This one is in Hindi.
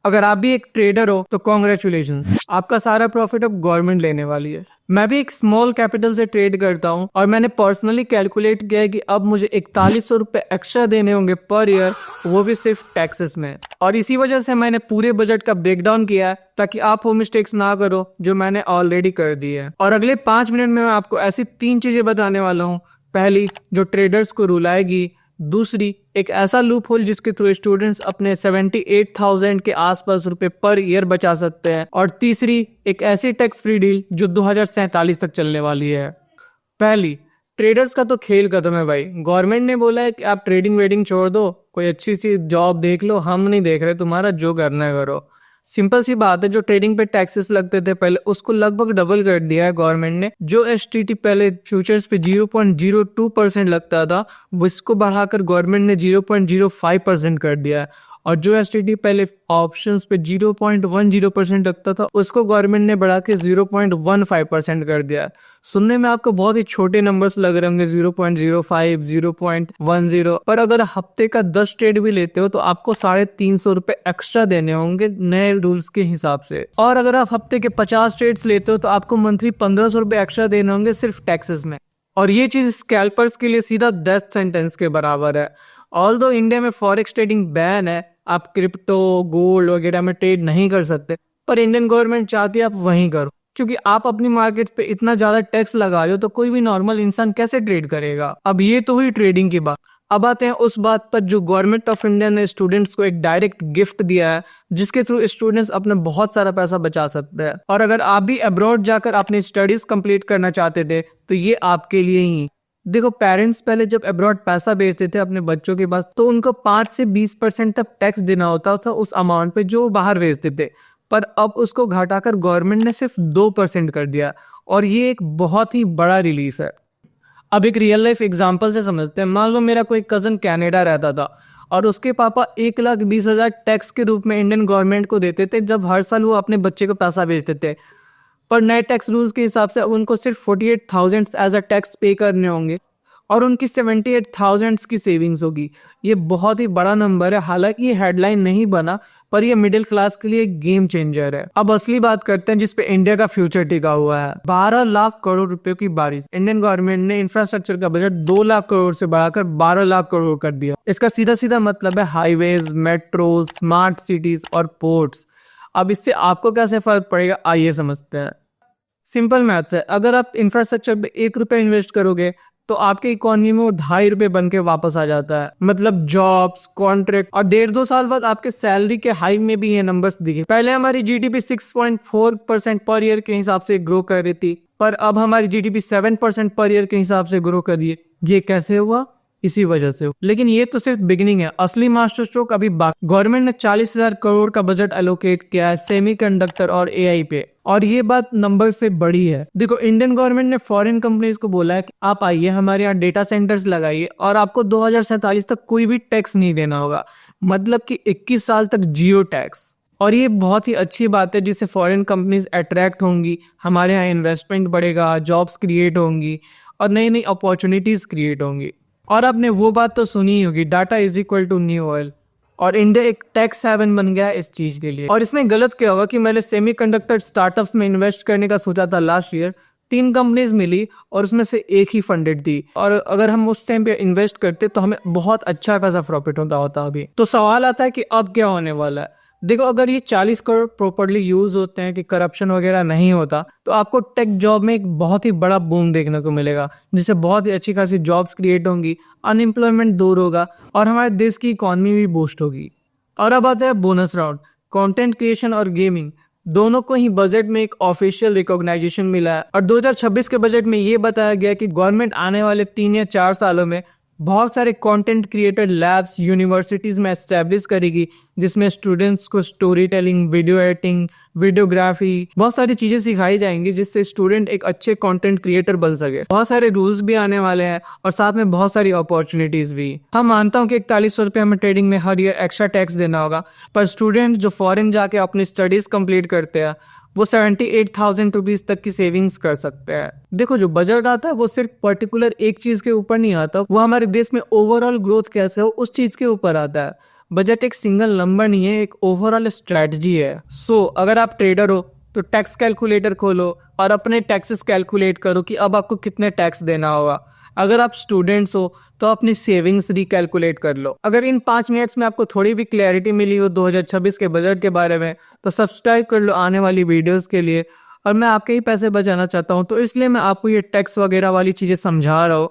अगर आप भी एक ट्रेडर हो तो कॉन्ग्रेचुलेशंस, आपका सारा प्रॉफिट अब गवर्नमेंट लेने वाली है। मैं भी एक स्मॉल कैपिटल से ट्रेड करता हूँ और मैंने पर्सनली कैलकुलेट किया है कि अब मुझे 4100 रुपये एक्स्ट्रा देने होंगे पर ईयर, वो भी सिर्फ टैक्सेस में। और इसी वजह से मैंने पूरे बजट का ब्रेकडाउन किया है ताकि आप वो मिस्टेक्स ना करो जो मैंने ऑलरेडी कर दी है। और अगले 5 मिनट में मैं आपको ऐसी 3 चीजें बताने वाला हूँ। पहली, जो ट्रेडर्स को रुलाएगी। दूसरी, एक ऐसा लूप होल जिसके थ्रू स्टूडेंट्स अपने 78,000 के आसपास रुपए पर ईयर बचा सकते हैं। और तीसरी, एक ऐसी टैक्स फ्री डील जो 2047 तक चलने वाली है। पहली, ट्रेडर्स का तो खेल खत्म है भाई। गवर्नमेंट ने बोला है कि आप ट्रेडिंग वेडिंग छोड़ दो, कोई अच्छी सी जॉब देख लो, हम नहीं देख रहे, तुम्हारा जो करना है करो। सिंपल सी बात है, जो ट्रेडिंग पे टैक्सेस लगते थे पहले, उसको लगभग डबल कर दिया है गवर्नमेंट ने। जो एसटीटी पहले फ्यूचर्स पे 0.02% लगता था, उसको बढ़ाकर गवर्नमेंट ने 0.05% कर दिया है। और जो एसटीटी पहले ऑप्शंस पे 0.10% लगता था, उसको गवर्नमेंट ने बढ़ा के 0.15% कर दिया है। सुनने में आपको बहुत ही छोटे नंबर्स लग रहे होंगे, 0.05, 0.10, पर अगर हफ्ते का 10 ट्रेड भी लेते हो तो आपको 350 रुपए एक्स्ट्रा देने होंगे नए रूल्स के हिसाब से। और अगर आप हफ्ते के 50 ट्रेड्स लेते हो तो आपको मंथली 1500 रुपए एक्स्ट्रा देने होंगे सिर्फ टैक्सेस में। और ये चीज स्कैल्पर्स के लिए सीधा डेथ सेंटेंस के बराबर है। ऑल्दो इंडिया में फॉरेक्स ट्रेडिंग बैन है, आप क्रिप्टो, गोल्ड वगैरह में ट्रेड नहीं कर सकते, पर इंडियन गवर्नमेंट चाहती है आप वहीं करो, क्योंकि आप अपनी मार्केट पे इतना ज्यादा टैक्स लगा रहे हो तो कोई भी नॉर्मल इंसान कैसे ट्रेड करेगा। अब ये तो हुई ट्रेडिंग की बात। अब आते हैं उस बात पर जो गवर्नमेंट ऑफ इंडिया ने स्टूडेंट्स को एक डायरेक्ट गिफ्ट दिया है, जिसके थ्रू स्टूडेंट्स अपना बहुत सारा पैसा बचा सकते हैं। और अगर आप भी अब्रॉड जाकर अपनी स्टडीज कंप्लीट करना चाहते थे तो ये आपके लिए ही। देखो, पेरेंट्स पहले जब अब्रॉड पैसा भेजते थे अपने बच्चों के पास तो उनको 5 से 20% तक टैक्स देना होता था उस अमाउंट पे जो बाहर भेजते थे, पर अब उसको घटाकर गवर्नमेंट ने सिर्फ 2% कर दिया। और ये एक बहुत ही बड़ा रिलीफ है। अब एक रियल लाइफ एग्जांपल से समझते हैं। मान लो मेरा कोई कजन कनाडा रहता था और उसके पापा 1,20,000 टैक्स के रूप में इंडियन गवर्नमेंट को देते थे जब हर साल वो अपने बच्चे को पैसा भेजते थे। पर नए टैक्स रूल्स के हिसाब से उनको सिर्फ 48,000 एज अ टैक्स पे करने होंगे और उनकी 78,000 की सेविंग्स होगी। ये बहुत ही बड़ा नंबर है। हालांकि ये हेडलाइन नहीं बना, पर ये मिडिल क्लास के लिए गेम चेंजर है। अब असली बात करते हैं जिसपे इंडिया का फ्यूचर टिका हुआ है। 12 लाख करोड़ रुपए की बारिश। इंडियन गवर्नमेंट ने इंफ्रास्ट्रक्चर का बजट 2 लाख करोड़ से बढ़ाकर 12 लाख करोड़ कर दिया। इसका सीधा सीधा मतलब है हाईवेज, मेट्रो, स्मार्ट सिटीज और पोर्ट्स। अब इससे आपको कैसे फर्क पड़ेगा, आइए समझते हैं। सिंपल मैथ्स है। अगर आप इंफ्रास्ट्रक्चर पे 1 रुपए इन्वेस्ट करोगे तो आपके इकोनॉमी में वो 2.5 रुपए बन के वापस आ जाता है। मतलब जॉब्स, कॉन्ट्रैक्ट, और 1.5-2 साल बाद आपके सैलरी के हाई में भी ये नंबर्स दिखे। पहले हमारी जीडीपी 6.4% पर ईयर के हिसाब से ग्रो कर रही थी, पर अब हमारी जीडीपी 7% पर ईयर के हिसाब से ग्रो कर रही है। ये कैसे हुआ? इसी वजह से। लेकिन ये तो सिर्फ बिगिनिंग है, असली मास्टर स्ट्रोक अभी बाकी। गवर्नमेंट ने 40,000 करोड़ का बजट एलोकेट किया है सेमीकंडक्टर और एआई पे, और ये बात नंबर से बड़ी है। देखो, इंडियन गवर्नमेंट ने फॉरेन कंपनीज को बोला है कि आप आइए हमारे यहाँ डेटा सेंटर्स लगाइए और आपको 2047 तक कोई भी टैक्स नहीं देना होगा। मतलब कि 21 साल तक जीरो टैक्स। और ये बहुत ही अच्छी बात है जिससे फॉरेन कंपनीज अट्रैक्ट होंगी, हमारे यहाँ इन्वेस्टमेंट बढ़ेगा, जॉब्स क्रिएट होंगी और नई नई अपॉर्चुनिटीज क्रिएट होंगी। और आपने वो बात तो सुनी ही होगी, data is equal to new oil. और इंडिया एक टैक्स हेवन बन गया है इस चीज के लिए। और इसमें गलत क्या होगा कि मैंने सेमीकंडक्टर स्टार्टअप्स में इन्वेस्ट करने का सोचा था लास्ट ईयर। 3 कंपनीज मिली और उसमें से एक ही फंडेड थी, और अगर हम उस टाइम पे इन्वेस्ट करते तो हमें बहुत अच्छा खासा प्रॉफिट होता अभी। तो सवाल आता है कि अब क्या होने वाला है। देखो, अगर ये 40 करोड़ प्रॉपर्ली यूज होते हैं, कि करप्शन वगैरह नहीं होता, तो आपको टेक जॉब में एक बहुत ही बड़ा बूम देखने को मिलेगा, जिससे बहुत ही अच्छी खासी जॉब्स क्रिएट होंगी, अनएम्प्लॉयमेंट दूर होगा और हमारे देश की इकोनॉमी भी बूस्ट होगी। और अब आता है बोनस राउंड। कंटेंट क्रिएशन और गेमिंग दोनों को ही बजट में एक ऑफिशियल रिकॉग्नाइजेशन मिला है। और 2026 के बजट में ये बताया गया कि गवर्नमेंट आने वाले 3 या 4 सालों में बहुत सारे कंटेंट क्रिएटर लैब्स यूनिवर्सिटीज में एस्टेब्लिश करेगी, जिसमें स्टूडेंट्स को story telling, video editing, videography, बहुत सारी चीजें सिखाई जाएंगी, जिससे स्टूडेंट एक अच्छे कंटेंट क्रिएटर बन सके। बहुत सारे रूल्स भी आने वाले हैं और साथ में बहुत सारी अपॉर्चुनिटीज भी। हम मानता हूँ कि 4100 रुपये हमें ट्रेडिंग में हर ईयर एक्स्ट्रा टैक्स देना होगा, पर स्टूडेंट जो फॉरेन जाके अपनी स्टडीज कंप्लीट करते हैं वो 78,000 रुपीज तक की सेविंग्स कर सकते हैं। देखो, जो बजट आता है वो सिर्फ पर्टिकुलर एक चीज के ऊपर नहीं आता, वो हमारे देश में ओवरऑल ग्रोथ कैसे हो उस चीज के ऊपर आता है। बजट एक सिंगल नंबर नहीं है, एक ओवरऑल स्ट्रेटजी है। सो अगर आप ट्रेडर हो तो टैक्स कैलकुलेटर खोलो और अपने टैक्सेस कैलकुलेट करो कि अब आपको कितने टैक्स देना होगा। अगर आप स्टूडेंट्स हो तो अपनी सेविंग्स रिकैलकुलेट कर लो। अगर इन 5 मिनट्स में आपको थोड़ी भी क्लैरिटी मिली हो 2026 के बजट के बारे में तो सब्सक्राइब कर लो आने वाली वीडियोस के लिए। और मैं आपके ही पैसे बचाना चाहता हूँ तो इसलिए मैं आपको ये टैक्स वगैरह वाली चीज़ें समझा रहा हूँ